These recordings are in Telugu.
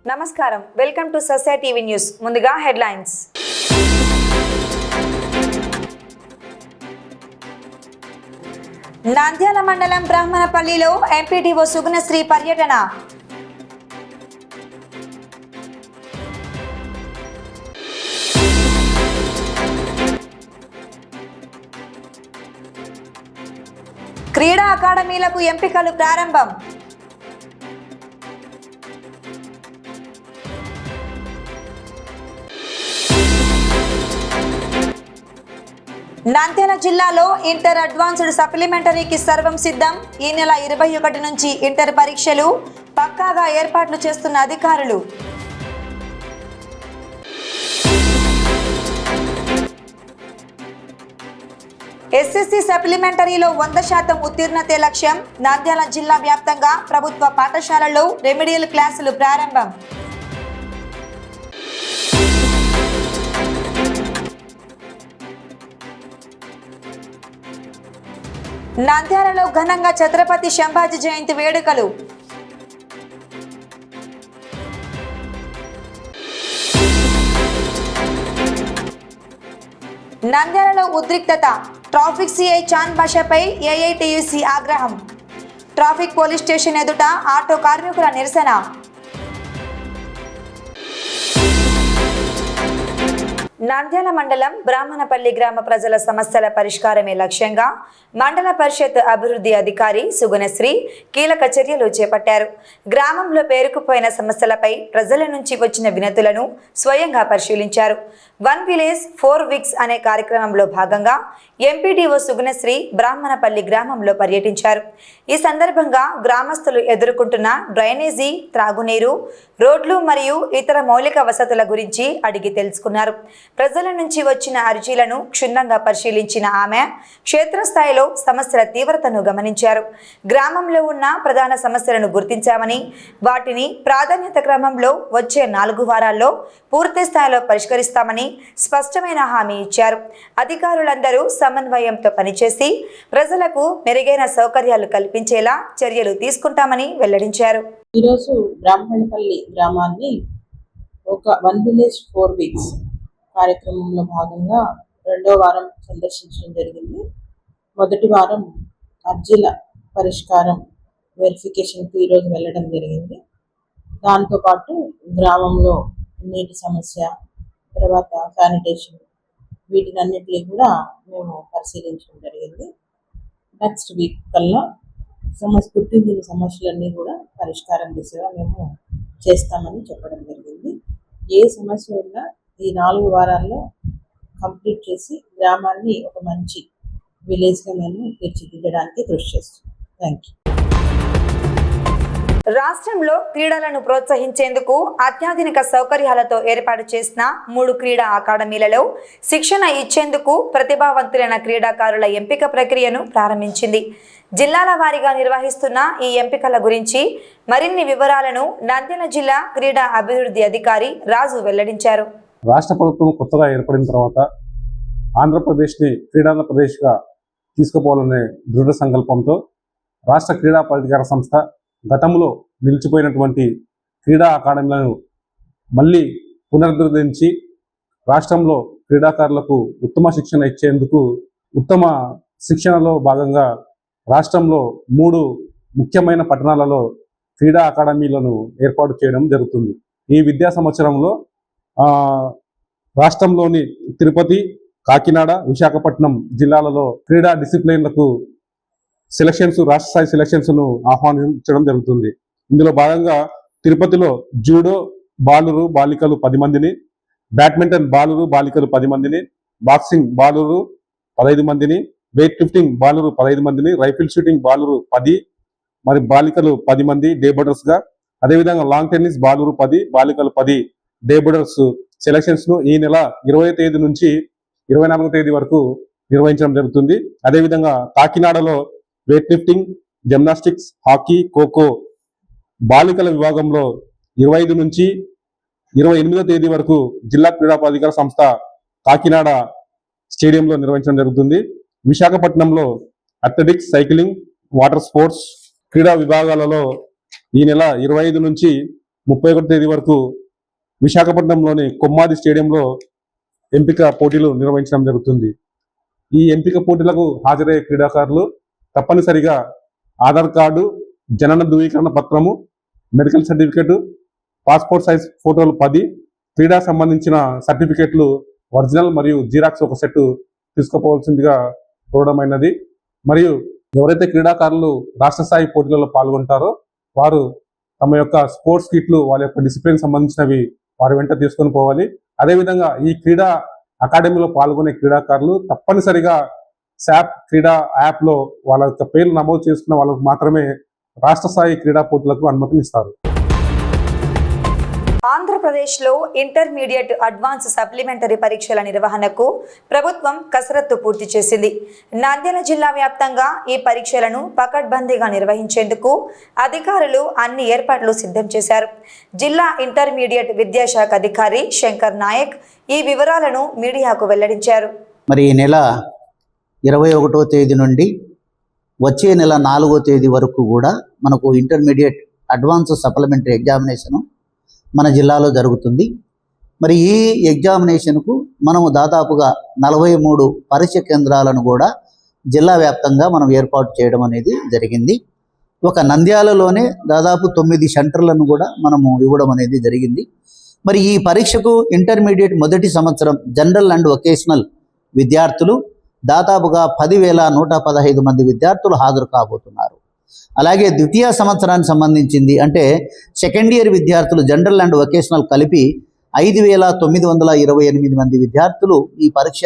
నమస్కారం, వెల్కమ్ టు సస్య టీవీ న్యూస్. ముందుగా హెడ్లైన్స్. నంద్యాల మండలం బ్రాహ్మణపల్లిలో ఎంపీడీఓ సుగుణశ్రీ పర్యటన. క్రీడా అకాడమీలకు ఎంపికలు ప్రారంభం. నంద్యాల జిల్లాలో ఇంటర్ అడ్వాన్స్డ్ సప్లిమెంటరీకి సర్వం సిద్ధం. ఈ నెల 21 నుంచి ఇంటర్ పరీక్షలు పక్కాగా ఏర్పాట్లు చేస్తున్న అధికారులు. ఎస్ఎస్సి సప్లిమెంటరీలో 100% ఉత్తీర్ణతే లక్ష్యం. నంద్యాల జిల్లా వ్యాప్తంగా ప్రభుత్వ పాఠశాలల్లో రెమెడియల్ క్లాసులు ప్రారంభం. నంద్యాలలో ఘనంగా ఛత్రపతి సంభాజీ జయంతి వేడుకలు. నంద్యాలలో ఉద్రిక్తత. ట్రాఫిక్ సిఐ చాంద్ బాషాపై ఏఐటీయూసీ ఆగ్రహం. ట్రాఫిక్ పోలీస్ స్టేషన్ ఎదుట ఆటో కార్మికుల నిరసన. నంద్యాల మండలం బ్రాహ్మణపల్లి గ్రామ ప్రజల సమస్యల పరిష్కారమే లక్ష్యంగా మండల పరిషత్ అభివృద్ధి అధికారి సుగుణశ్రీ కీలక చర్యలు చేపట్టారు. గ్రామంలో పేరుకుపోయిన సమస్యలపై ప్రజల నుంచి వచ్చిన వినతులను స్వయంగా పరిశీలించారు. 1 విలేజ్ 4 వీక్స్ అనే కార్యక్రమంలో భాగంగా ఎంపీడీఓ సుగుణశ్రీ బ్రాహ్మణపల్లి గ్రామంలో పర్యటించారు. ఈ సందర్భంగా గ్రామస్తులు ఎదుర్కొంటున్న డ్రైనేజీ, త్రాగునీరు, రోడ్లు మరియు ఇతర మౌలిక వసతుల గురించి అడిగి తెలుసుకున్నారు. ప్రజల నుంచి వచ్చిన అర్జీలను క్షుణ్ణంగా పరిశీలించిన ఆమె క్షేత్రస్థాయిలో సమస్యల తీవ్రతను గమనించారు. గ్రామంలో ఉన్న ప్రధాన సమస్యలను గుర్తించామని, వాటిని ప్రాధాన్యత క్రమంలో వచ్చే 4 వారాల్లో పూర్తి స్థాయిలో పరిష్కరిస్తామని స్పష్టమైన హామీ ఇచ్చారు. అధికారులందరూ సమన్వయంతో పనిచేసి ప్రజలకు మెరుగైన సౌకర్యాలు కల్పించేలా చర్యలు తీసుకుంటామని వెల్లడించారు. ఈరోజు బ్రాహ్మణపల్లి గ్రామాన్ని ఒక 1 విలేజ్ 4 వీక్స్ కార్యక్రమంలో భాగంగా 2వ వారం సందర్శించడం జరిగింది. మొదటి వారం అర్జీల పరిష్కారం వెరిఫికేషన్కి ఈరోజు వెళ్ళడం జరిగింది. దాంతోపాటు గ్రామంలో నీటి సమస్య, తర్వాత శానిటేషన్, వీటినన్నిటినీ కూడా మేము పరిశీలించడం జరిగింది. నెక్స్ట్ వీక్ కల్లా గుర్తించిన సమస్యలన్నీ కూడా పరిష్కారం దిశగా మేము చేస్తామని చెప్పడం జరిగింది. ఏ సమస్య ఉన్నా ఈ 4 వారాల్లో కంప్లీట్ చేసి గ్రామాన్ని ఒక మంచి విలేజ్గా మేము తీర్చిదిద్దడానికి కృషి చేస్తున్నాం. Thank you. రాష్ట్రంలో క్రీడలను ప్రోత్సహించేందుకు అత్యాధునిక సౌకర్యాలతో ఏర్పాటు చేసిన 3 క్రీడా అకాడమీలలో శిక్షణ ఇచ్చేందుకు ప్రతిభావంతులైన క్రీడాకారుల ఎంపిక ప్రక్రియను ప్రారంభించింది. జిల్లాల వారీగా నిర్వహిస్తున్న ఈ ఎంపికల గురించి మరిన్ని వివరాలను నంద్యాల జిల్లా క్రీడా అభివృద్ధి అధికారి రాజు వెల్లడించారు. రాష్ట్ర ప్రభుత్వం కొత్తగా ఏర్పడిన తర్వాత ఆంధ్రప్రదేశ్ని క్రీడాంధ్రప్రదేశ్గా తీసుకుపోవాలనే దృఢ సంకల్పంతో రాష్ట్ర క్రీడా ప్రాధికార సంస్థ గతంలో నిలిచిపోయినటువంటి క్రీడా అకాడమీలను మళ్ళీ పునరుద్ధరించి రాష్ట్రంలో క్రీడాకారులకు ఉత్తమ శిక్షణ ఇచ్చేందుకు ఉత్తమ శిక్షణలో భాగంగా రాష్ట్రంలో 3 ముఖ్యమైన పట్టణాలలో క్రీడా అకాడమీలను ఏర్పాటు చేయడం జరుగుతుంది. ఈ విద్యా సంవత్సరంలో రాష్ట్రంలోని తిరుపతి, కాకినాడ, విశాఖపట్నం జిల్లాలలో క్రీడా డిసిప్లిన్లకు సెలక్షన్స్, రాష్ట్ర స్థాయి సెలక్షన్స్ను ఆహ్వానించడం జరుగుతుంది. ఇందులో భాగంగా తిరుపతిలో జూడో బాలురు బాలికలు 10 మందిని, బ్యాడ్మింటన్ బాలురు బాలికలు 10 మందిని, బాక్సింగ్ బాలురు 15 మందిని, వెయిట్ లిఫ్టింగ్ బాలురు 15 మందిని, రైఫిల్ షూటింగ్ బాలురు 10, మరి బాలికలు 10 మంది డే బోర్డర్స్గా, అదేవిధంగా లాంగ్ టెన్నిస్ బాలురు 10, బాలికలు 10 డే బోర్డర్స్ సెలక్షన్స్ను ఈ నెల 20వ తేదీ నుంచి 24వ తేదీ వరకు నిర్వహించడం జరుగుతుంది. అదేవిధంగా కాకినాడలో weight lifting, gymnastics, hockey, kho kho బాలికల విభాగంలో 25 నుంచి 28వ తేదీ వరకు జిల్లా క్రీడా ప్రాధికార సంస్థ కాకినాడ స్టేడియంలో నిర్వహించడం జరుగుతుంది. విశాఖపట్నంలో అథ్లెటిక్స్, సైక్లింగ్, వాటర్ స్పోర్ట్స్ క్రీడా విభాగాలలో ఈ నెల 25 నుంచి 31 తేదీ వరకు విశాఖపట్నంలోని కొమ్మాది స్టేడియంలో ఎంపిక పోటీలు నిర్వహించడం జరుగుతుంది. ఈ ఎంపిక పోటీలకు హాజరయ్యే క్రీడాకారులు తప్పనిసరిగా ఆధార్ కార్డు, జనన ధృవీకరణ పత్రము, మెడికల్ సర్టిఫికేటు, పాస్పోర్ట్ సైజ్ ఫోటోలు 10, క్రీడా సంబంధించిన సర్టిఫికేట్లు ఒరిజినల్ మరియు జిరాక్స్ ఒక సెట్ తీసుకుపోవాల్సిందిగా కోరడమైనది. మరియు ఎవరైతే క్రీడాకారులు రాష్ట్ర స్థాయి పోటీలలో పాల్గొంటారో వారు తమ యొక్క స్పోర్ట్స్ కిట్లు వాళ్ళ యొక్క డిసిప్లిన్ సంబంధించినవి వారి వెంట తీసుకొని పోవాలి. అదేవిధంగా ఈ క్రీడా అకాడమీలో పాల్గొనే క్రీడాకారులు తప్పనిసరిగా శాప్ క్రీడా యాప్లో వాళ్ళ యొక్క పేర్లు నమోదు చేసుకున్న వాళ్ళకు మాత్రమే రాష్ట్ర స్థాయి క్రీడా పోటీలకు అనుమతినిస్తారు. ఆంధ్రప్రదేశ్లో ఇంటర్మీడియట్ అడ్వాన్స్ సప్లిమెంటరీ పరీక్షల నిర్వహణకు ప్రభుత్వం కసరత్తు పూర్తి చేసింది. నంద్యాల జిల్లా వ్యాప్తంగా ఈ పరీక్షలను పకడ్బందీగా నిర్వహించేందుకు అధికారులు అన్ని ఏర్పాట్లు సిద్ధం చేశారు. జిల్లా ఇంటర్మీడియట్ విద్యాశాఖ అధికారి శంకర్ నాయక్ ఈ వివరాలను మీడియాకు వెల్లడించారు. మరి ఈ నెల 21వ తేదీ నుండి వచ్చే నెల 4వ తేదీ వరకు కూడా మనకు ఇంటర్మీడియట్ అడ్వాన్స్ సప్లిమెంటరీ ఎగ్జామినేషను మన జిల్లాలో జరుగుతుంది. మరి ఈ ఎగ్జామినేషన్కు మనము దాదాపుగా 43 పరీక్ష కేంద్రాలను కూడా జిల్లా వ్యాప్తంగా మనం ఏర్పాటు చేయడం అనేది జరిగింది. ఒక నంద్యాలలోనే దాదాపు 9 సెంటర్లను కూడా మనము ఇవ్వడం అనేది జరిగింది. మరి ఈ పరీక్షకు ఇంటర్మీడియట్ మొదటి సంవత్సరం జనరల్ అండ్ వొకేషనల్ విద్యార్థులు దాదాపుగా 10,115 మంది విద్యార్థులు హాజరు కాబోతున్నారు. అలాగే ద్వితీయ సంవత్సరానికి సంబంధించింది అంటే సెకండ్ ఇయర్ విద్యార్థులు జనరల్ అండ్ వొకేషనల్ కలిపి 5,928 మంది విద్యార్థులు ఈ పరీక్ష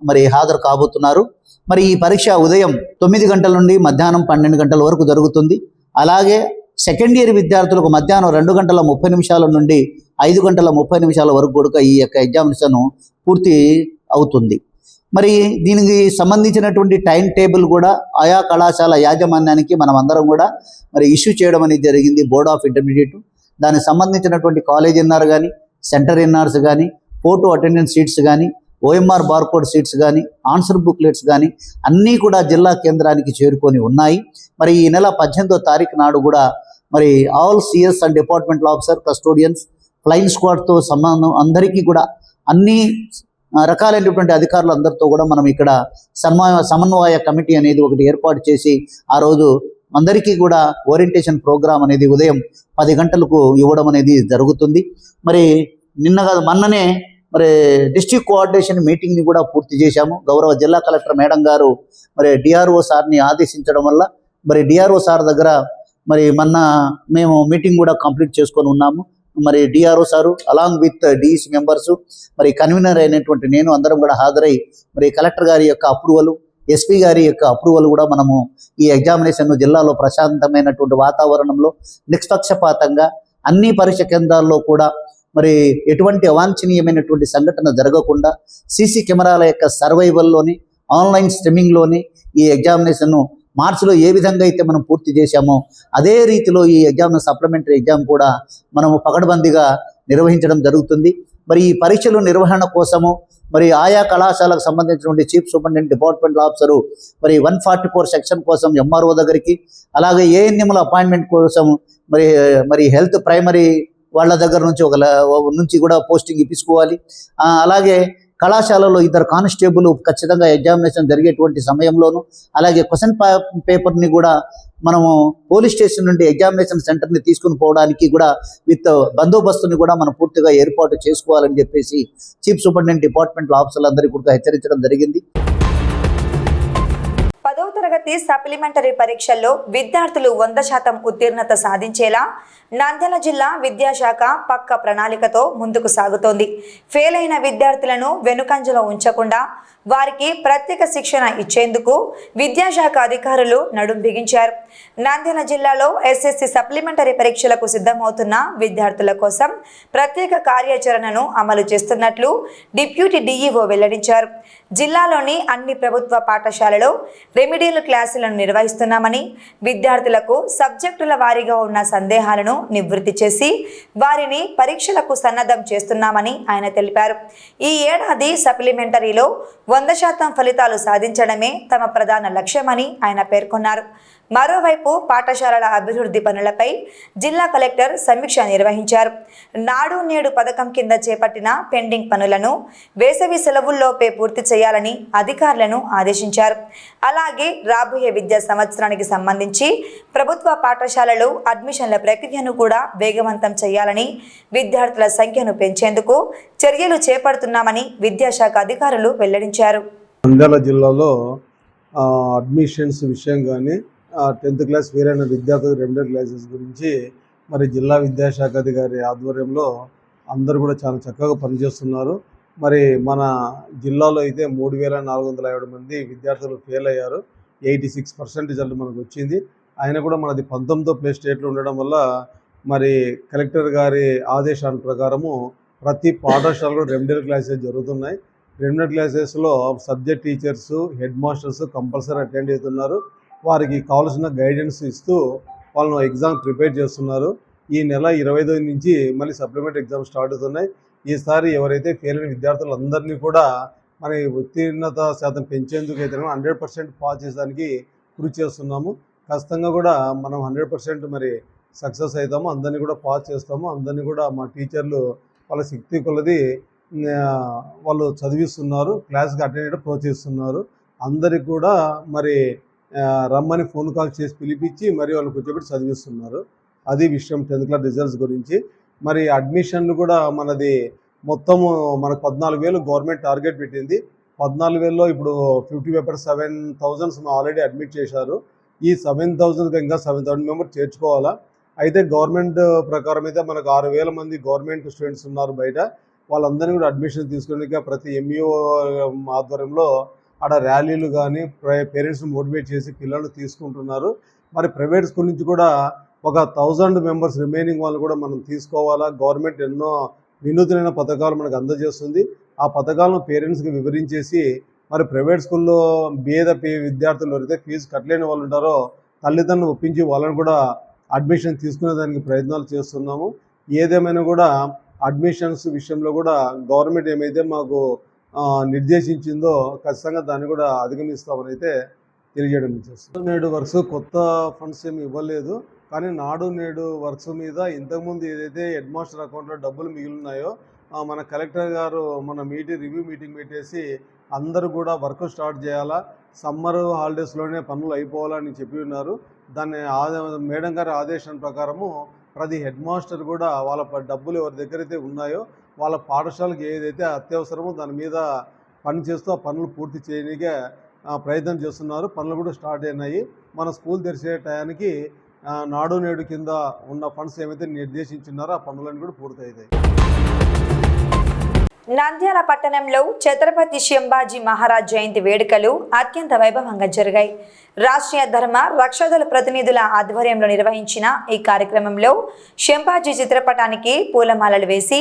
మరి హాజరు కాబోతున్నారు. మరి ఈ పరీక్ష ఉదయం 9 గంటల నుండి మధ్యాహ్నం 12 గంటల వరకు జరుగుతుంది. అలాగే సెకండ్ ఇయర్ విద్యార్థులకు మధ్యాహ్నం 2 గంటల 30 నిమిషాల నుండి 5 గంటల 30 నిమిషాల వరకు కూడా ఈ యొక్క ఎగ్జామినేషన్ పూర్తి అవుతుంది. మరి దీనికి సంబంధించినటువంటి టైం టేబుల్ కూడా ఆయా కళాశాల యాజమాన్యానికి మనం అందరం కూడా మరి ఇష్యూ చేయడం అనేది జరిగింది. బోర్డ్ ఆఫ్ ఇంటర్మీడియట్ దానికి సంబంధించినటువంటి కాలేజ్ ఎన్ఆర్ కానీ, సెంటర్ ఎన్ఆర్స్ కానీ, ఫోటో అటెండెన్స్ షీట్స్ కానీ, ఓఎంఆర్ బార్కోడ్ షీట్స్ కానీ, ఆన్సర్ బుక్లెట్స్ కానీ అన్నీ కూడా జిల్లా కేంద్రానికి చేరుకొని ఉన్నాయి. మరి ఈ నెల 18వ తారీఖు నాడు కూడా మరి all CS and departmental officer, custodians, flying స్క్వాడ్తో సంబంధం అందరికీ కూడా అన్ని రకాలైనటువంటి అధికారులు అందరితో కూడా మనం ఇక్కడ సమన్వయ కమిటీ అనేది ఒకటి ఏర్పాటు చేసి ఆ రోజు అందరికీ కూడా ఓరియంటేషన్ ప్రోగ్రామ్ అనేది ఉదయం 10 గంటలకు ఇవ్వడం అనేది జరుగుతుంది. మరి మొన్ననే మరి డిస్ట్రిక్ట్ కోఆర్డినేషన్ మీటింగ్ని కూడా పూర్తి చేశాము. గౌరవ జిల్లా కలెక్టర్ మేడం గారు మరి డిఆర్ఓ సార్ని ఆదేశించడం వల్ల మరి డిఆర్ఓ సార్ దగ్గర మరి మేము మీటింగ్ కూడా కంప్లీట్ చేసుకొని ఉన్నాము. మరి DRO sir along with DEC members మరి కన్వీనర్ అయినటువంటి నేను అందరం కూడా హాజరై మరి కలెక్టర్ గారి యొక్క అప్రూవల్, ఎస్పీ గారి యొక్క అప్రూవల్ కూడా మనము ఈ ఎగ్జామినేషన్ జిల్లాలో ప్రశాంతమైనటువంటి వాతావరణంలో నిష్పక్షపాతంగా అన్ని పరీక్ష కేంద్రాల్లో కూడా మరి ఎటువంటి అవాంఛనీయమైనటువంటి సంఘటన జరగకుండా సీసీ కెమెరాల యొక్క సర్వైవల్లోని, ఆన్లైన్ స్ట్రీమింగ్లోని ఈ ఎగ్జామినేషన్ను మార్చిలో ఏ విధంగా అయితే మనం పూర్తి చేశామో అదే రీతిలో ఈ ఎగ్జామ్ సప్లిమెంటరీ ఎగ్జామ్ కూడా మనము పకడ్బందీగా నిర్వహించడం జరుగుతుంది. మరి ఈ పరీక్షల నిర్వహణ కోసము మరి ఆయా కళాశాలకు సంబంధించినటువంటి చీఫ్ సూపరింటెండెంట్ డిపార్ట్మెంటల్ ఆఫీసరు మరి 144 సెక్షన్ కోసం ఎంఆర్ఓ దగ్గరికి, అలాగే ఏఎన్ఎంల అపాయింట్మెంట్ కోసం మరి హెల్త్ ప్రైమరీ వాళ్ళ దగ్గర నుంచి కూడా పోస్టింగ్ ఇప్పించుకోవాలి. అలాగే కళాశాలలో 2 కానిస్టేబుల్ ఖచ్చితంగా ఎగ్జామినేషన్ జరిగేటువంటి సమయంలోను, అలాగే క్వశ్చన్ పేపర్ని కూడా మనము పోలీస్ స్టేషన్ నుండి ఎగ్జామినేషన్ సెంటర్ని తీసుకుని పోవడానికి కూడా విత్ బందోబస్తుని కూడా మనం పూర్తిగా ఏర్పాటు చేసుకోవాలని చెప్పేసి చీఫ్ సూపరింటెండెంట్ డిపార్ట్మెంట్ ఆఫీసర్లందరికీ కూడా హెచ్చరించడం జరిగింది. 10వ తరగతి సప్లిమెంటరీ పరీక్షల్లో విద్యార్థులు 100% ఉత్తీర్ణత సాధించేలా నంద్యాల జిల్లా విద్యాశాఖ పక్క ప్రణాళికతో ముందుకు సాగుతోంది. ఫెయిల్ అయిన విద్యార్థులను వెనుకంజలో ఉంచకుండా వారికి ప్రత్యేక శిక్షణ ఇచ్చేందుకు విద్యాశాఖ అధికారులు నడుం బిగించారు. నంద్యాల జిల్లాలో ఎస్ఎస్సి సప్లిమెంటరీ పరీక్షలకు సిద్ధమవుతున్న విద్యార్థుల కోసం ప్రత్యేక కార్యాచరణను అమలు చేస్తున్నట్లు డిప్యూటీ డిఈఓ వెల్లడించారు. జిల్లాలోని అన్ని ప్రభుత్వ పాఠశాలలో రెమిడియల్ క్లాసులను నిర్వహిస్తున్నామని, విద్యార్థులకు సబ్జెక్టుల వారీగా ఉన్న సందేహాలను నివృత్తి చేసి వారిని పరీక్షలకు సన్నద్ధం చేస్తున్నామని ఆయన తెలిపారు. ఈ ఏడాది సప్లిమెంటరీలో 100% ఫలితాలు సాధించడమే తమ ప్రధాన లక్ష్యమని ఆయన పేర్కొన్నారు. మరోవైపు పాఠశాలల అభివృద్ధి పనులపై జిల్లా కలెక్టర్ సమీక్ష నిర్వహించారు. నాడు నేడు పథకం కింద చేపట్టిన పెండింగ్ పనులను వేసవి సెలవుల్లోపే పూర్తి చేయాలని అధికారులను ఆదేశించారు. అలాగే రాబోయే విద్యా సంవత్సరానికి సంబంధించి ప్రభుత్వ పాఠశాలలు అడ్మిషన్ల ప్రక్రియను కూడా వేగవంతం చేయాలని, విద్యార్థుల సంఖ్యను పెంచేందుకు చర్యలు చేపడుతున్నామని విద్యాశాఖ అధికారులు వెల్లడించారు. నంద్యాల జిల్లాలో అడ్మిషన్స్ విషయం కానీ 10th క్లాస్ ఫెయిల్ అయిన విద్యార్థులకు రెమెడియల్ క్లాసెస్ గురించి మరి జిల్లా విద్యాశాఖ అధికారి ఆధ్వర్యంలో అందరూ కూడా చాలా చక్కగా పనిచేస్తున్నారు. మరి మన జిల్లాలో అయితే 3,450 మంది విద్యార్థులు ఫెయిల్ అయ్యారు. 86% రిజల్ట్ మనకు వచ్చింది. ఆయన కూడా మనది 19వ ప్లేస్ స్టేట్లో ఉండడం వల్ల మరి కలెక్టర్ గారి ఆదేశాల ప్రకారము ప్రతి పాఠశాలలో రెమెడియల్ క్లాసెస్ జరుగుతున్నాయి. రెమెడియల్ క్లాసెస్లో subject teachers, headmasters compulsory attend అవుతున్నారు. వారికి కావాల్సిన గైడెన్స్ ఇస్తూ వాళ్ళను ఎగ్జామ్ ప్రిపేర్ చేస్తున్నారు. ఈ నెల 25 నుంచి మళ్ళీ సప్లిమెంటరీ ఎగ్జామ్ స్టార్ట్ అవుతున్నాయి. ఈసారి ఎవరైతే ఫెయిల్ అయిన విద్యార్థులందరినీ కూడా మరి ఉత్తీర్ణత శాతం పెంచేందుకు అయితే 100% పాస్ చేసేదానికి కృషి చేస్తున్నాము. ఖచ్చితంగా కూడా మనం 100% మరి సక్సెస్ అవుతాము. అందరినీ కూడా పాస్ చేస్తాము. అందరినీ కూడా మా టీచర్లు వాళ్ళ శక్తి కొలది వాళ్ళు చదివిస్తున్నారు. క్లాస్కి అటెండ్ అయ్యడం ప్రోత్సహిస్తున్నారు. అందరికి కూడా మరి రమ్మని ఫోన్ కాల్ చేసి పిలిపించి మరి వాళ్ళు కూర్చోబెట్టి చదివిస్తున్నారు. అది విషయం 10th క్లాస్ రిజల్ట్స్ గురించి. మరి అడ్మిషన్లు కూడా మనది మొత్తము మనకు 14,000 గవర్నమెంట్ టార్గెట్ పెట్టింది. 14,000లో ఇప్పుడు 50 పేపర్స్ 7,000 ఆల్రెడీ అడ్మిట్ చేశారు. ఈ 7,000 ఇంకా 7,000 మెంబర్స్ చేర్చుకోవాలా. అయితే గవర్నమెంట్ ప్రకారం అయితే మనకు 6,000 మంది గవర్నమెంట్ స్టూడెంట్స్ ఉన్నారు బయట. వాళ్ళందరినీ కూడా అడ్మిషన్ తీసుకునే ప్రతి ఎంఈఓ ఆధ్వర్యంలో ఆడ ర్యాలీలు కానీ పేరెంట్స్ని మోటివేట్ చేసి పిల్లలు తీసుకుంటున్నారు. మరి ప్రైవేట్ స్కూల్ నుంచి కూడా ఒక 1,000 మెంబర్స్ రిమైనింగ్ వాళ్ళు కూడా మనం తీసుకోవాలా. గవర్నమెంట్ ఎన్నో వినూత్నమైన పథకాలు మనకు అందజేస్తుంది. ఆ పథకాలను పేరెంట్స్కి వివరించేసి మరి ప్రైవేట్ స్కూల్లో విద్యార్థులు ఎవరైతే ఫీజు కట్టలేని వాళ్ళు ఉంటారో తల్లిదండ్రులు ఒప్పించి వాళ్ళని కూడా అడ్మిషన్ తీసుకునేదానికి ప్రయత్నాలు చేస్తున్నాము. ఏదేమైనా కూడా అడ్మిషన్స్ విషయంలో కూడా గవర్నమెంట్ ఏమైతే మాకు నిర్దేశించిందో ఖచ్చితంగా దాన్ని కూడా అధిగమిస్తామని అయితే తెలియజేయడం చేస్తాం. నేడు వర్క్స్ కొత్త ఫండ్స్ ఏమి ఇవ్వలేదు. కానీ నాడు నేడు వర్క్స్ మీద ఇంతకుముందు ఏదైతే హెడ్ మాస్టర్ అకౌంట్లో డబ్బులు మిగిలినాయో మన కలెక్టర్ గారు మన రివ్యూ మీటింగ్ పెట్టేసి అందరూ కూడా వర్క్ స్టార్ట్ చేయాలా, సమ్మర్ హాలిడేస్లోనే పనులు అయిపోవాలని చెప్పి ఉన్నారు. దాన్ని మేడం గారి ఆదేశం ప్రకారము ప్రతి హెడ్ మాస్టర్ కూడా వాళ్ళ డబ్బులు ఎవరి దగ్గర అయితే ఉన్నాయో వాళ్ళ పాఠశాలకు ఏదైతే అత్యవసరమో దాని మీద పని చేస్తూ ఆ పనులు పూర్తి చేయడానికే ప్రయత్నం చేస్తున్నారు. పనులు కూడా స్టార్ట్ అయినాయి. మన స్కూల్ తెరిచే టయానికి నాడు నేడు కింద ఉన్న ఫండ్స్ ఏమైతే నిర్దేశించున్నారో ఆ పనులన్నీ కూడా పూర్తవుతాయి. నంద్యాల పట్టణంలో ఛత్రపతి శంభాజీ మహారాజ్ జయంతి వేడుకలు అత్యంత వైభవంగా జరిగాయి. రాష్ట్రీయ ధర్మ రక్షదళ ప్రతినిధుల ఆధ్వర్యంలో నిర్వహించిన ఈ కార్యక్రమంలో శంభాజీ చిత్రపటానికి పూలమాలలు వేసి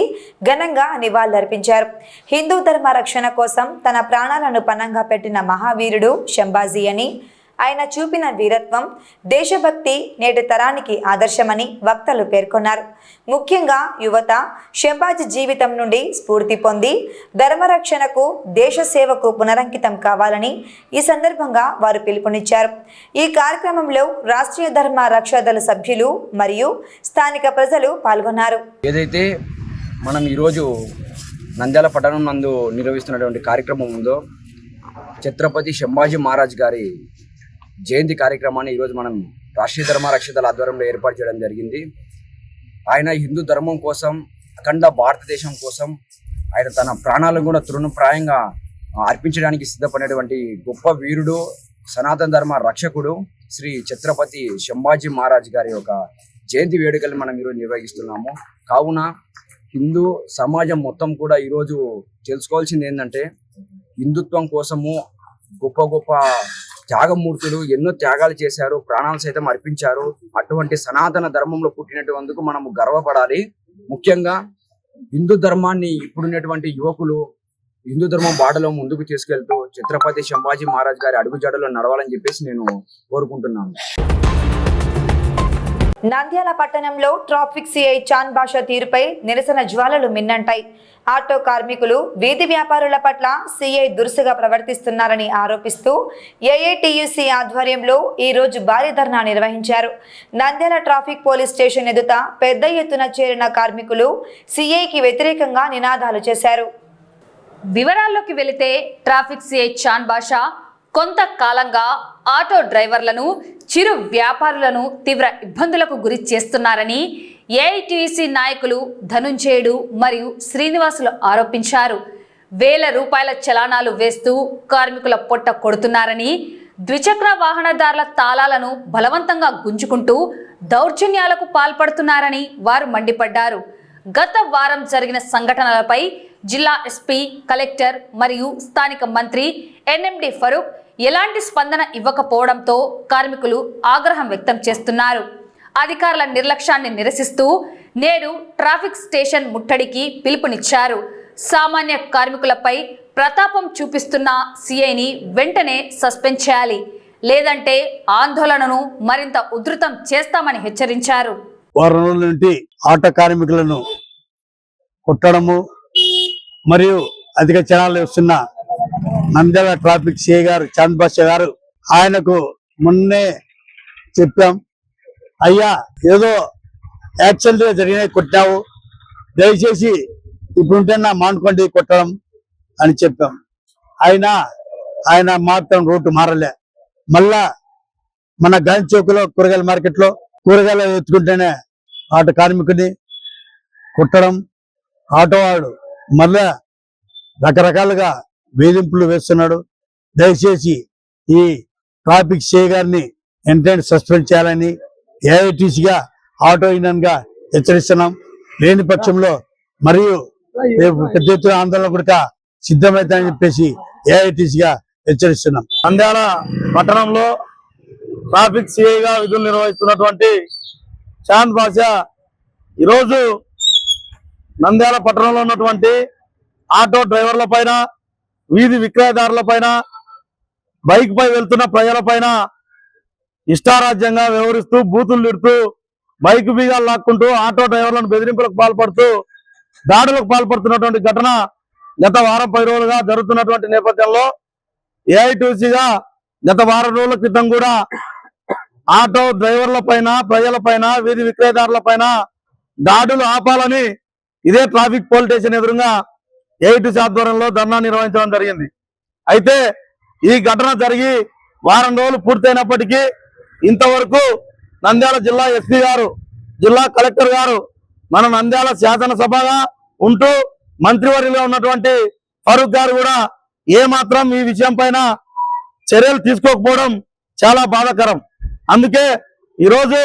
ఘనంగా నివాళులర్పించారు. హిందూ ధర్మ రక్షణ కోసం తన ప్రాణాలను పణంగా పెట్టిన మహావీరుడు శంభాజీ అని, ఆయన చూపిన వీరత్వం, దేశభక్తి నేటి తరానికి ఆదర్శమని వక్తలు పేర్కొన్నారు. ముఖ్యంగా యువత శంభాజీ జీవితం నుండి స్ఫూర్తి పొంది ధర్మరక్షణకు, దేశ సేవకు పునరంకితం కావాలని ఈ సందర్భంగా వారు పిలుపునిచ్చారు. ఈ కార్యక్రమంలో రాష్ట్రీయ ధర్మ రక్షదళ సభ్యులు మరియు స్థానిక ప్రజలు పాల్గొన్నారు. ఏదైతే మనం ఈరోజు నంద్యాల పట్టణం నందు నిర్వహిస్తున్నటువంటి కార్యక్రమం ఉందో, ఛత్రపతి శంభాజీ మహారాజ్ గారి జయంతి కార్యక్రమాన్ని ఈరోజు మనం రాష్ట్రీయ ధర్మ రక్షదళ ఆధ్వర్యంలో ఏర్పాటు చేయడం జరిగింది. ఆయన హిందూ ధర్మం కోసం, అఖండ భారతదేశం కోసం ఆయన తన ప్రాణాలను కూడా తృణప్రాయంగా అర్పించడానికి సిద్ధపడినటువంటి గొప్ప వీరుడు, సనాతన ధర్మ రక్షకుడు శ్రీ ఛత్రపతి శంభాజీ మహారాజ్ గారి యొక్క జయంతి వేడుకలు మనం ఈరోజు నిర్వహిస్తున్నాము. కావున హిందూ సమాజం మొత్తం కూడా ఈరోజు తెలుసుకోవాల్సింది ఏంటంటే, హిందుత్వం కోసము గొప్ప గొప్ప త్యాగమూర్తులు ఎన్నో త్యాగాలు చేశారు, ప్రాణాలు సైతం అర్పించారు. అటువంటి సనాతన ధర్మంలో పుట్టినటువందుకు మనము గర్వపడాలి. ముఖ్యంగా హిందూ ధర్మాన్ని ఇప్పుడున్నటువంటి యువకులు హిందూ ధర్మం బాటలో ముందుకు తీసుకెళ్తూ ఛత్రపతి శంభాజీ మహారాజ్ గారి అడుగుజాడలో నడవాలని చెప్పేసి నేను కోరుకుంటున్నాను. నంద్యాల పట్టణంలో ట్రాఫిక్ సిఐ చాంద్ బాషా తీరుపై నిరసన జ్వాలలు మిన్నంటాయి. ఆటో కార్మికులు వీధి వ్యాపారుల పట్ల సిఐ దురుసుగా ప్రవర్తిస్తున్నారని ఆరోపిస్తూ ఏఐటియుసి ఆధ్వర్యంలో ఈ రోజు భారీ ధర్నా నిర్వహించారు. నంద్యాల ట్రాఫిక్ పోలీస్ స్టేషన్ ఎదుట పెద్ద ఎత్తున చేరిన కార్మికులు సిఐకి వ్యతిరేకంగా నినాదాలు చేశారు. వివరాల్లోకి వెళితే ట్రాఫిక్ సిఐ చాంద్ బాషా కొంతకాలంగా ఆటో డ్రైవర్లను, చిరు వ్యాపారులను తీవ్ర ఇబ్బందులకు గురి చేస్తున్నారని ఏఐటియుసి నాయకులు ధనుంజయుడు మరియు శ్రీనివాసులు ఆరోపించారు. వేల రూపాయల చలానాలు వేస్తూ కార్మికుల పొట్ట కొడుతున్నారని, ద్విచక్ర వాహనదారుల తాళాలను బలవంతంగా గుంజుకుంటూ దౌర్జన్యాలకు పాల్పడుతున్నారని వారు మండిపడ్డారు. గత వారం జరిగిన సంఘటనలపై జిల్లా ఎస్పీ, కలెక్టర్ మరియు స్థానిక మంత్రి ఎన్ఎండి ఫరూక్ ఎలాంటి స్పందన ఇవ్వకపోవడంతో కార్మికులు ఆగ్రహం వ్యక్తం చేస్తున్నారు. అధికారుల నిర్లక్ష్యాన్ని నిరసిస్తూ నేడు ట్రాఫిక్ స్టేషన్ ముట్టడికి పిలుపునిచ్చారు. సామాన్య కార్మికులపై ప్రతాపం చూపిస్తున్న సిఐని వెంటనే సస్పెండ్ చేయాలి, లేదంటే ఆందోళనను మరింత ఉధృతం చేస్తామని హెచ్చరించారు. వారం రోజుల నుండి ఆటో కార్మికులను కొట్టడము మరియు అధిక చలానాలు వస్తున్న నంద్యాల ట్రాఫిక్ సిఐ గారు చాంద్ బాషా గారు, ఆయనకు మొన్నే చెప్పాం, అయ్యా ఏదో యాక్సిడెంట్ గా జరిగినాయి, కొట్టావు, దయచేసి ఇప్పుడుంటే మానుకోండి కొట్టడం అని చెప్పాం. ఆయన మాత్రం రూటు మారలే. మళ్ళా మన గాంధీ చౌక్ లో కూరగాయల మార్కెట్ లో కూరగాయలు ఎత్తుకుంటేనే ఆటో కార్మికుని కొట్టడం, ఆటో వాడు మళ్ళా రకరకాలుగా వేధింపులు వేస్తున్నాడు. దయచేసి ఈ ట్రాఫిక్ సిఐ గారిని వెంటనే సస్పెండ్ చేయాలని ఏఐటీసీగా ఆటో యూనియన్ గా హెచ్చరిస్తున్నాం. లేని పక్షంలో మరియు పెద్ద ఎత్తున ఆందోళన కూడా సిద్ధమవుతాయని చెప్పేసి ఏఐటీసీగా హెచ్చరిస్తున్నాం. నంద్యాల పట్టణంలో ట్రాఫిక్ సిఐగా విధులు నిర్వహిస్తున్నటువంటి చాంద్ బాషా ఈరోజు నంద్యాల పట్టణంలో ఉన్నటువంటి ఆటో డ్రైవర్ల పైన, వీధి విక్రయదారుల పైన, బైక్ పై వెళ్తున్న ప్రజల పైన ఇష్టారాజ్యంగా వ్యవహరిస్తూ, బూతులు తిడుతూ, బైక్ బీగాలు లాక్కుంటూ ఆటో డ్రైవర్లను బెదిరింపులకు పాల్పడుతూ దాడులకు పాల్పడుతున్నటువంటి ఘటన గత వారం 10 రోజులుగా జరుగుతున్నటువంటి నేపథ్యంలో ఏఐటీసీగా గత వారం రోజుల క్రితం కూడా ఆటో డ్రైవర్ల పైన, ప్రజల పైన, వీధి విక్రయదారుల పైన దాడులు ఆపాలని ఇదే ట్రాఫిక్ పోలీస్ స్టేషన్ ఎదురుగా ఏఐటీసీ ఆధ్వర్యంలో ధర్నా నిర్వహించడం జరిగింది. అయితే ఈ ఘటన జరిగి వారం రోజులు పూర్తయినప్పటికీ ఇంతవరకు నంద్యాల జిల్లా ఎస్పీ గారు, జిల్లా కలెక్టర్ గారు, మన నంద్యాల శాసనసభగా ఉంటూ మంత్రివర్యులుగా ఉన్నటువంటి ఫరూక్ గారు కూడా ఏమాత్రం ఈ విషయం పైన చర్యలు తీసుకోకపోవడం చాలా బాధాకరం. అందుకే ఈరోజు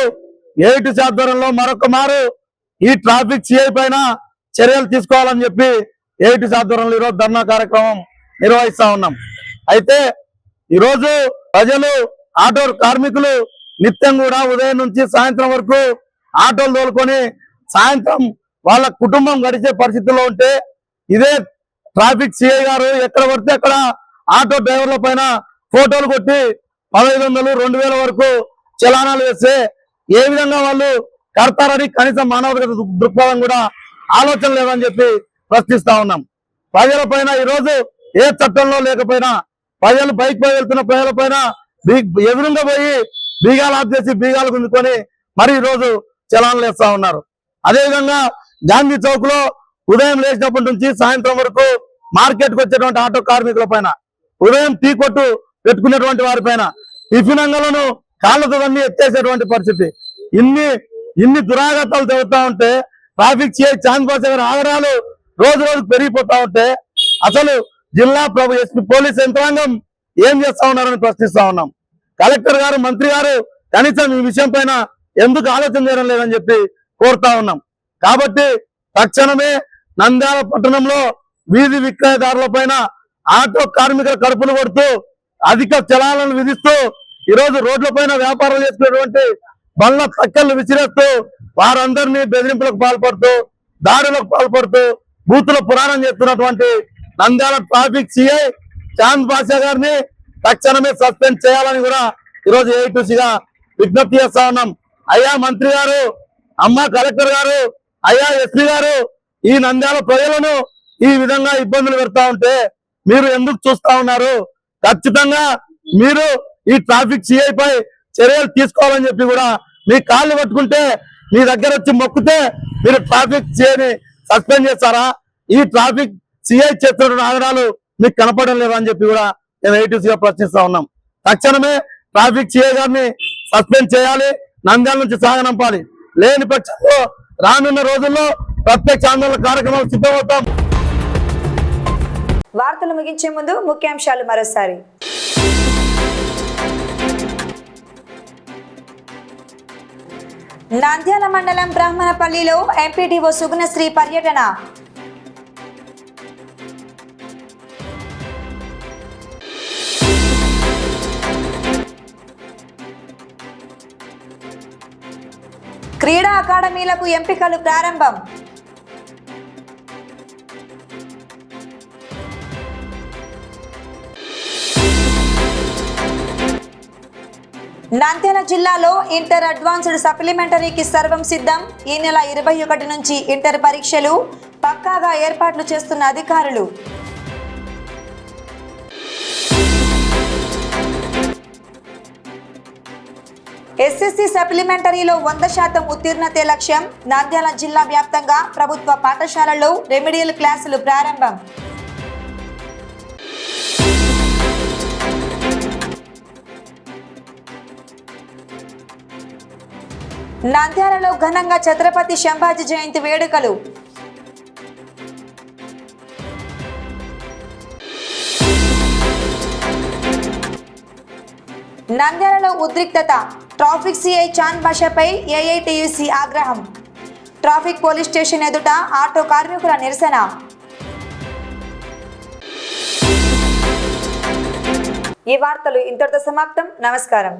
ఏఐటీసీ ఆధ్వర్యంలో మరొక మారు ఈ ట్రాఫిక్ సిఐ పైన చర్యలు తీసుకోవాలని చెప్పి ఏఐటీసీ ఆధ్వర్యంలో ఈరోజు ధర్నా కార్యక్రమం నిర్వహిస్తా ఉన్నాం. అయితే ఈరోజు ప్రజలు, ఆటో కార్మికులు నిత్యం కూడా ఉదయం నుంచి సాయంత్రం వరకు ఆటోలు తోలుకొని సాయంత్రం వాళ్ళ కుటుంబం గడిచే పరిస్థితుల్లో ఉంటే ఇదే ట్రాఫిక్ సిఐ గారు ఎక్కడ పడితే అక్కడ ఆటో డ్రైవర్ల పైన ఫోటోలు కొట్టి 1500, 2000 వరకు చలానాలు వేస్తే ఏ విధంగా వాళ్ళు కడతారని కనీసం మానవత దృక్పథం కూడా ఆలోచన లేదని చెప్పి ప్రశ్నిస్తా ఉన్నాం. ప్రజల పైన ఈరోజు ఏ చట్టంలో లేకపోయినా ప్రజలు బైక్ పై వెళ్తున్న ప్రజల పైన ఎదురుగా పోయి బీగాలు ఆఫ్ చేసి బీగాలు గుంజుకొని మరి ఈరోజు చలానాలు వేస్తా ఉన్నారు. అదేవిధంగా గాంధీ చౌక్ లో ఉదయం లేచినప్పటి నుంచి సాయంత్రం వరకు మార్కెట్ కు వచ్చేటువంటి ఆటో కార్మికుల పైన, ఉదయం టీ కొట్టు పెట్టుకునేటువంటి వారి పైన టిఫిన్ అంగలను కాళ్ళతో అన్ని ఎత్తేసేటువంటి పరిస్థితి. ఇన్ని దురాఘాతాలు జరుగుతా ఉంటే ట్రాఫిక్ సిఐ చాంద్ బాషా గారి ఆగడాలు రోజు రోజుకు పెరిగిపోతా ఉంటే అసలు జిల్లా ఎస్పీ పోలీస్ యంత్రాంగం ఏం చేస్తా ఉన్నారని ప్రశ్నిస్తా ఉన్నాం. కలెక్టర్ గారు, మంత్రి గారు కనీసం ఈ విషయం పైన ఎందుకు ఆలోచన చేయడం లేదని చెప్పి కోరుతా ఉన్నాం. కాబట్టి తక్షణమే నంద్యాల పట్టణంలో వీధి విక్రయదారుల పైన, ఆటో కార్మికుల కడుపులు కొడుతూ అధిక చలాలను విధిస్తూ ఈరోజు రోడ్ల పైన వ్యాపారాలు చేసుకునేటువంటి బండ్ల తక్కలు విసిరేస్తూ వారందరినీ బెదిరింపులకు పాల్పడుతూ, దాడులకు పాల్పడుతూ, బూతుల పురాణం చేస్తున్నటువంటి నంద్యాల ట్రాఫిక్ సిఐ చాంద్ బాషా గారిని తక్షణమే సస్పెండ్ చేయాలని కూడా ఈరోజు ఏఐటీసీగా విజ్ఞప్తి చేస్తా ఉన్నాం. అయ్యా మంత్రి గారు, అమ్మ కలెక్టర్ గారు, అయ్యా ఎస్పీ గారు ఈ నంద్యాల ప్రజలను ఈ విధంగా ఇబ్బందులు పెడతా ఉంటే మీరు ఎందుకు చూస్తా ఉన్నారు? ఖచ్చితంగా మీరు ఈ ట్రాఫిక్ సిఐ పై చర్యలు తీసుకోవాలని చెప్పి కూడా మీ కాళ్ళు పట్టుకుంటే, మీ దగ్గర వచ్చి మొక్కితే మీరు ట్రాఫిక్ సిఐని సస్పెండ్ చేస్తారా? ఈ ట్రాఫిక్ సిఐ చేస్తున్న ఆధారాలు మీకు కనపడడం లేదా అని చెప్పి కూడా మేము ఏటీసీగా ప్రశ్నిస్తా ఉన్నాం. తక్షణమే ట్రాఫిక్ సిఐ గారిని సస్పెండ్ చేయాలి, నంద్యాల నుంచి సాగనంపాలి. లేని పక్షంలో రానున్న రోజుల్లో ప్రత్యక్ష ఆందోళన కార్యక్రమాలు సిద్ధమవుతాం. వార్తలు ముగించే ముందు ముఖ్యాంశాలు మరోసారి. నంద్యాల మండలం బ్రాహ్మణపల్లిలో ఎంపీడీఓ సుగుణశ్రీ పర్యటన. క్రీడా అకాడమీలకు ఎంపికలు ప్రారంభం. నంద్యాల జిల్లాలో ఇంటర్ అడ్వాన్స్డ్ సప్లిమెంటరీకి సర్వం సిద్ధం. ఈ నెల 21 నుంచి ఇంటర్ పరీక్షలు పక్కాగా ఏర్పాట్లు చేస్తున్న అధికారులు. ఎస్ఎస్సి సప్లిమెంటరీలో 100% ఉత్తీర్ణతే లక్ష్యం. నంద్యాల జిల్లా వ్యాప్తంగా ప్రభుత్వ పాఠశాలల్లో రెమెడియల్ క్లాసులు ప్రారంభం. నంద్యాలలో ఘనంగా ఛత్రపతి శంభాజీ జయంతి వేడుకలు. నంద్యాలలో ఉద్రిక్తత. ట్రాఫిక్ సిఐ చాంద్ బాషాపై ఏఐటీయూసీ ఆగ్రహం. ట్రాఫిక్ పోలీస్ స్టేషన్ ఎదుట ఆటో కార్మికుల నిరసన. ఈ వార్తలు ఇంతటితో సమాప్తం. నమస్కారం.